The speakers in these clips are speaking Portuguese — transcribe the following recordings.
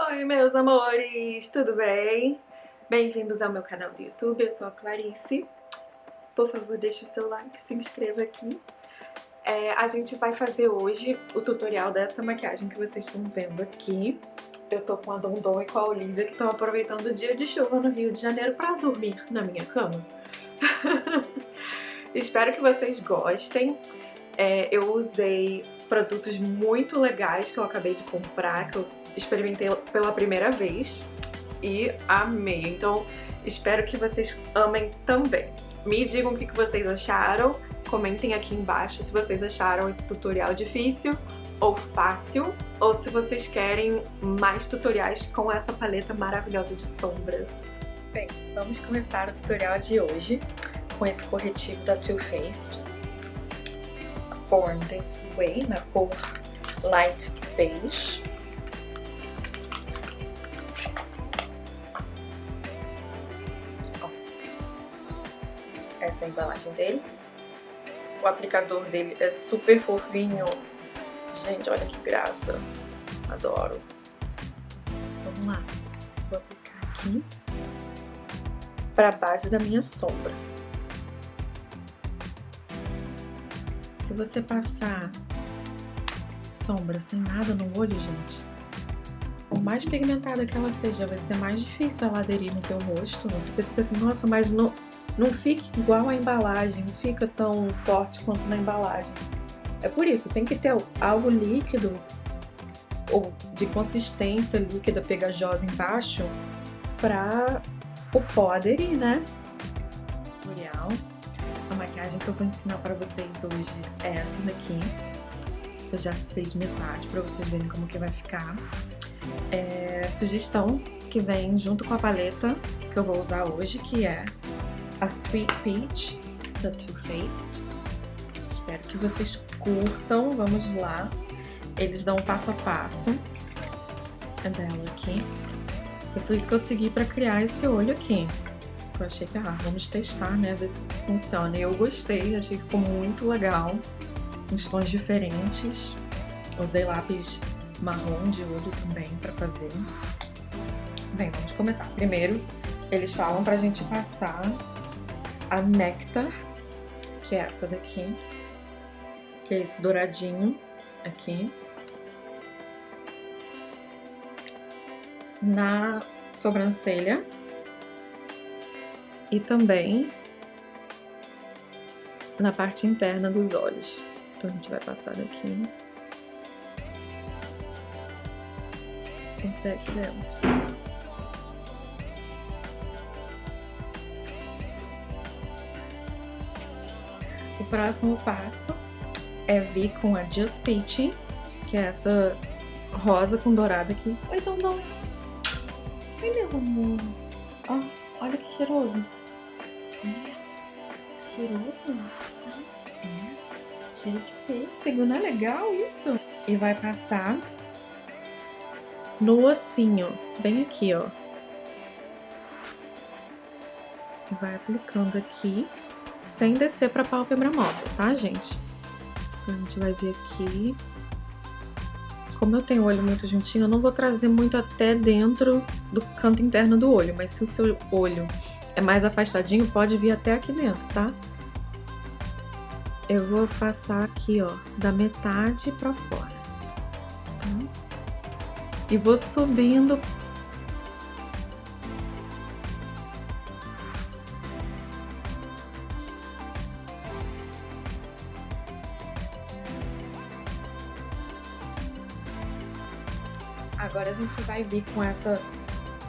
Oi, meus amores, tudo bem? Bem-vindos ao meu canal do YouTube, eu sou a Clarice. Por favor, deixe o seu like, se inscreva aqui. A gente vai fazer hoje o tutorial dessa maquiagem que vocês estão vendo aqui. Eu tô com a Dondon e com a Olivia, que estão aproveitando o dia de chuva no Rio de Janeiro para dormir na minha cama. Espero que vocês gostem. Eu usei produtos muito legais que eu acabei de comprar, que eu experimentei pela primeira vez e amei. Então, espero que vocês amem também. Me digam o que vocês acharam, comentem aqui embaixo se vocês acharam esse tutorial difícil ou fácil, ou se vocês querem mais tutoriais com essa paleta maravilhosa de sombras. Bem, vamos começar o tutorial de hoje com esse corretivo da Too Faced. Born This Way, na cor Light Beige. Essa é a embalagem dele. O aplicador dele é super fofinho. Gente, olha que graça. Adoro. Vamos lá. Vou aplicar aqui para a base da minha sombra. Se você passar sombra sem nada no olho, gente, por mais pigmentada que ela seja, vai ser mais difícil ela aderir no teu rosto. Você fica assim, nossa, mas não fica igual a embalagem, não fica tão forte quanto na embalagem. É por isso, tem que ter algo líquido ou de consistência líquida, pegajosa embaixo, para o pó aderir, né? Tutorial. A maquiagem que eu vou ensinar para vocês hoje é essa daqui. Eu já fiz metade para vocês verem como que vai ficar. Sugestão que vem junto com a paleta que eu vou usar hoje, que é a Sweet Peach da Too Faced. Espero que vocês curtam. Vamos lá. Eles dão um passo a passo. É dela aqui. E foi isso que eu segui para criar esse olho aqui. Eu achei que, vamos testar, né, ver se funciona. E eu gostei, achei que ficou muito legal, uns tons diferentes. Usei lápis marrom de olho também pra fazer. Bem, vamos começar. Primeiro, eles falam pra gente passar a Nectar, que é essa daqui, que é esse douradinho aqui, na sobrancelha. E também na parte interna dos olhos. Então a gente vai passar daqui até aqui dentro. O próximo passo é vir com a Just Peachy, que é essa rosa com dourado aqui. Oi, Dondon! Oi, meu amor! Ó, olha que cheiroso! Cheiroso? Cheiro de pêssego, não é legal isso? E vai passar no ossinho, bem aqui, ó. Vai aplicando aqui, sem descer pra pálpebra móvel, tá, gente? Então a gente vai vir aqui. Como eu tenho o olho muito juntinho, eu não vou trazer muito até dentro do canto interno do olho, mas se o seu olho é mais afastadinho, pode vir até aqui dentro, tá? Eu vou passar aqui, ó, da metade pra fora, tá? E vou subindo. Agora a gente vai vir com essa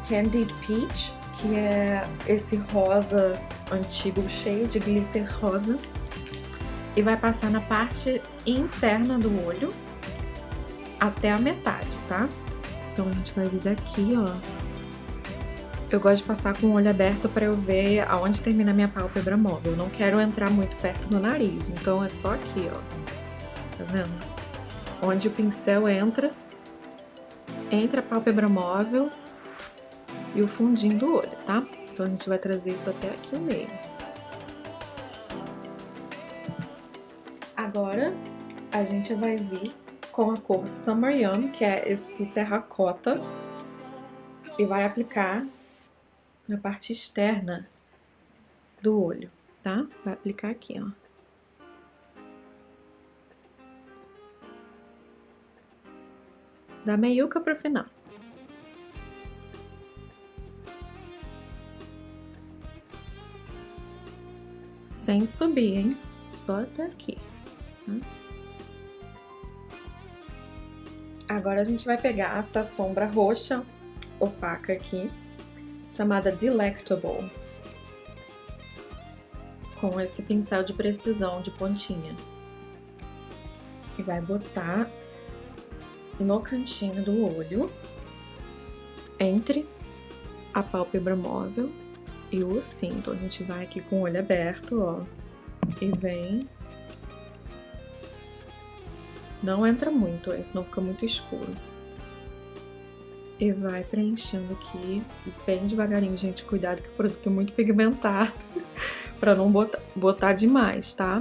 Candied Peach, que é esse rosa antigo cheio de glitter rosa, e vai passar na parte interna do olho até a metade, tá? Então a gente vai vir daqui, ó. Eu gosto de passar com o olho aberto para eu ver aonde termina a minha pálpebra móvel. Eu não quero entrar muito perto do nariz, então é só aqui, ó. Tá vendo? Onde o pincel entra entre a pálpebra móvel e o fundinho do olho, tá? Então a gente vai trazer isso até aqui no meio. Agora a gente vai vir com a cor Summer Yum, que é esse terracota e vai aplicar na parte externa do olho, tá? Vai aplicar aqui, ó. Da meiuca pro final. Sem subir, hein? Só até aqui, tá? Agora a gente vai pegar essa sombra roxa opaca aqui, chamada Delectable, com esse pincel de precisão de pontinha. E vai botar no cantinho do olho, entre a pálpebra móvel e o cinto. A gente vai aqui com o olho aberto, ó, e vem. Não entra muito, senão fica muito escuro. E vai preenchendo aqui, bem devagarinho, gente. Cuidado que o produto é muito pigmentado, pra não botar demais, tá?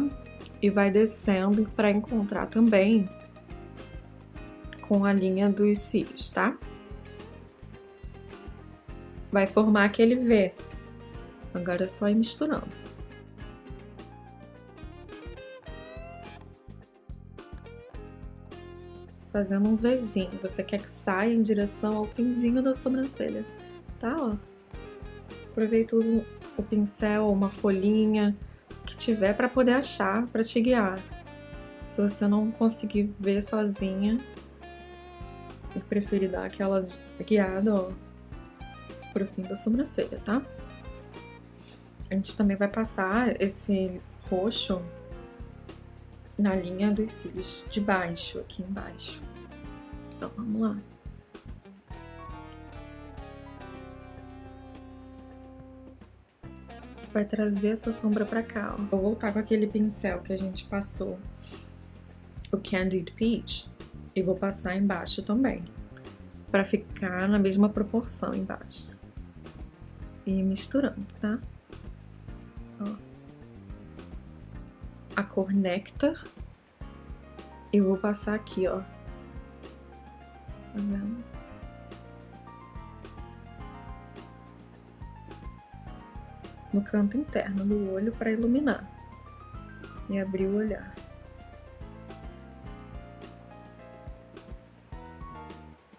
E vai descendo pra encontrar também com a linha dos cílios, tá? Vai formar aquele V. Agora é só ir misturando. Fazendo um Vzinho. Você quer que saia em direção ao finzinho da sobrancelha, tá? Ó. Aproveita, usa o pincel, uma folhinha, o que tiver pra poder achar, pra te guiar. Se você não conseguir ver sozinha, eu prefiro dar aquela guiada, ó, pro fim da sobrancelha, tá? A gente também vai passar esse roxo na linha dos cílios de baixo, aqui embaixo. Então, vamos lá. Vai trazer essa sombra pra cá, ó. Vou voltar com aquele pincel que a gente passou, o Candied Peach, e vou passar embaixo também, pra ficar na mesma proporção embaixo. E misturando, tá? Ó. A cor Nectar, eu vou passar aqui, ó. Tá vendo? No canto interno do olho para iluminar e abrir o olhar.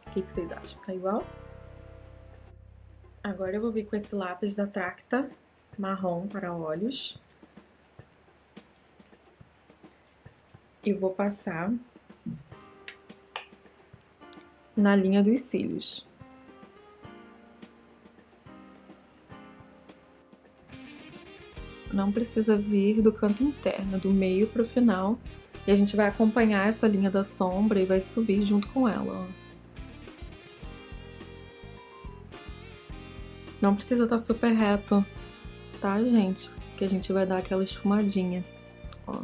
O que vocês acham? Tá igual? Agora eu vou vir com esse lápis da Tracta marrom para olhos. E vou passar na linha dos cílios. Não precisa vir do canto interno, do meio pro final. E a gente vai acompanhar essa linha da sombra e vai subir junto com ela, ó. Não precisa estar super reto, tá, gente? Porque a gente vai dar aquela esfumadinha, ó.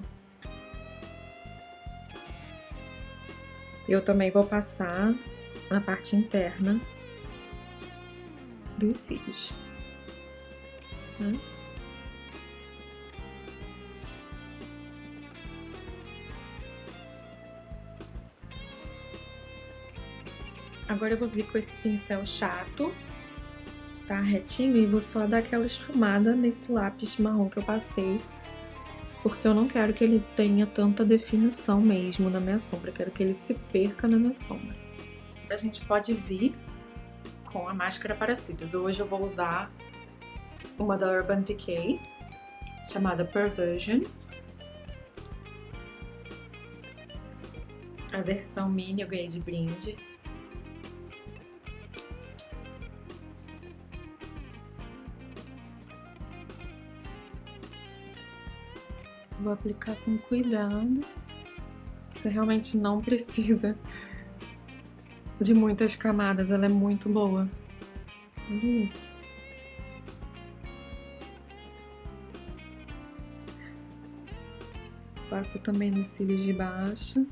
Eu também vou passar na parte interna dos cílios, tá? Agora eu vou vir com esse pincel chato, tá, retinho, e vou só dar aquela esfumada nesse lápis marrom que eu passei, porque eu não quero que ele tenha tanta definição mesmo na minha sombra, eu quero que ele se perca na minha sombra. A gente pode vir com a máscara para cílios. Hoje eu vou usar uma da Urban Decay, chamada Perversion. A versão mini eu ganhei de brinde. Vou aplicar com cuidado. Você realmente não precisa de muitas camadas, ela é muito boa. Olha isso. Passa também nos cílios de baixo.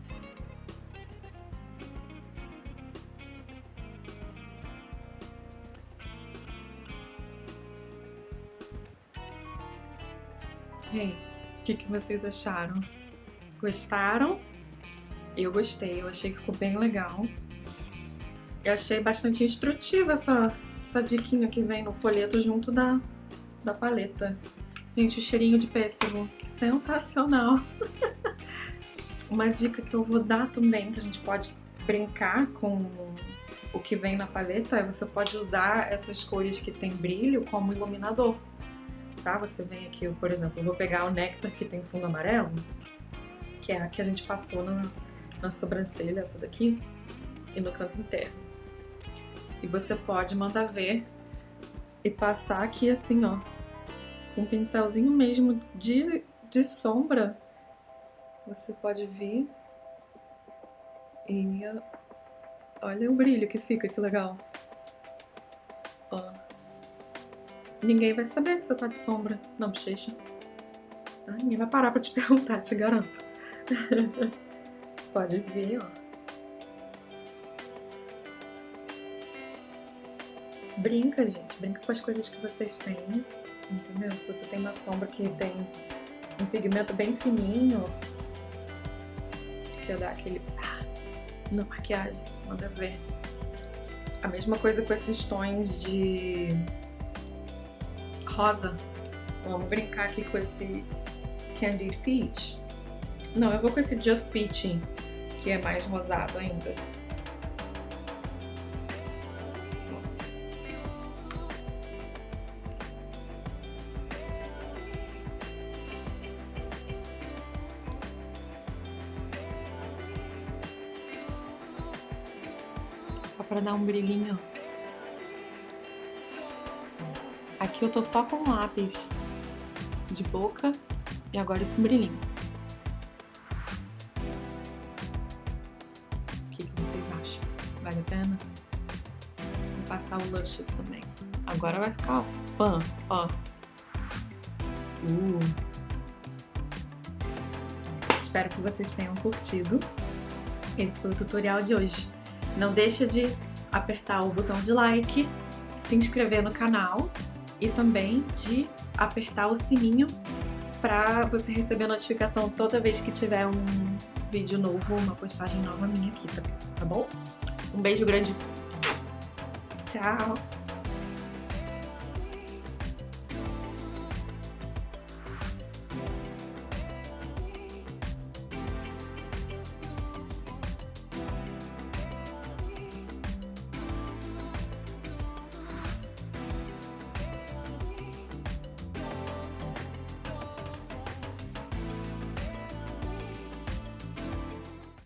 E aí, o que vocês acharam? Gostaram? Eu gostei, eu achei que ficou bem legal. Eu achei bastante instrutiva essa diquinha que vem no folheto junto da paleta. Gente, o cheirinho de pêssego, sensacional! Uma dica que eu vou dar também, que a gente pode brincar com o que vem na paleta, é você pode usar essas cores que tem brilho como iluminador, tá? Você vem aqui, por exemplo, eu vou pegar o néctar que tem fundo amarelo, que é a que a gente passou na sobrancelha, essa daqui, e no canto interno. E você pode mandar ver e passar aqui assim, ó, com um pincelzinho mesmo de sombra. Você pode vir e olha o brilho que fica, que legal. Ó. Ninguém vai saber que você tá de sombra na bochecha. Tá? Ninguém vai parar pra te perguntar, te garanto. Pode ver, ó. Brinca, gente. Brinca com as coisas que vocês têm. Entendeu? Se você tem uma sombra que tem um pigmento bem fininho, que dá aquele na maquiagem, manda ver. A mesma coisa com esses tons de rosa. Vamos brincar aqui com esse Candied Peach. Não, eu vou com esse Just Peach, que é mais rosado ainda. Só pra dar um brilhinho. Aqui eu tô só com lápis de boca e agora esse brilhinho. O que vocês acham? Vale a pena? Vou passar o Luscious também. Agora vai ficar, ó. Espero que vocês tenham curtido. Esse foi o tutorial de hoje. Não deixa de apertar o botão de like, se inscrever no canal e também de apertar o sininho para você receber a notificação toda vez que tiver um vídeo novo, uma postagem nova minha aqui, tá bom? Um beijo grande. Tchau!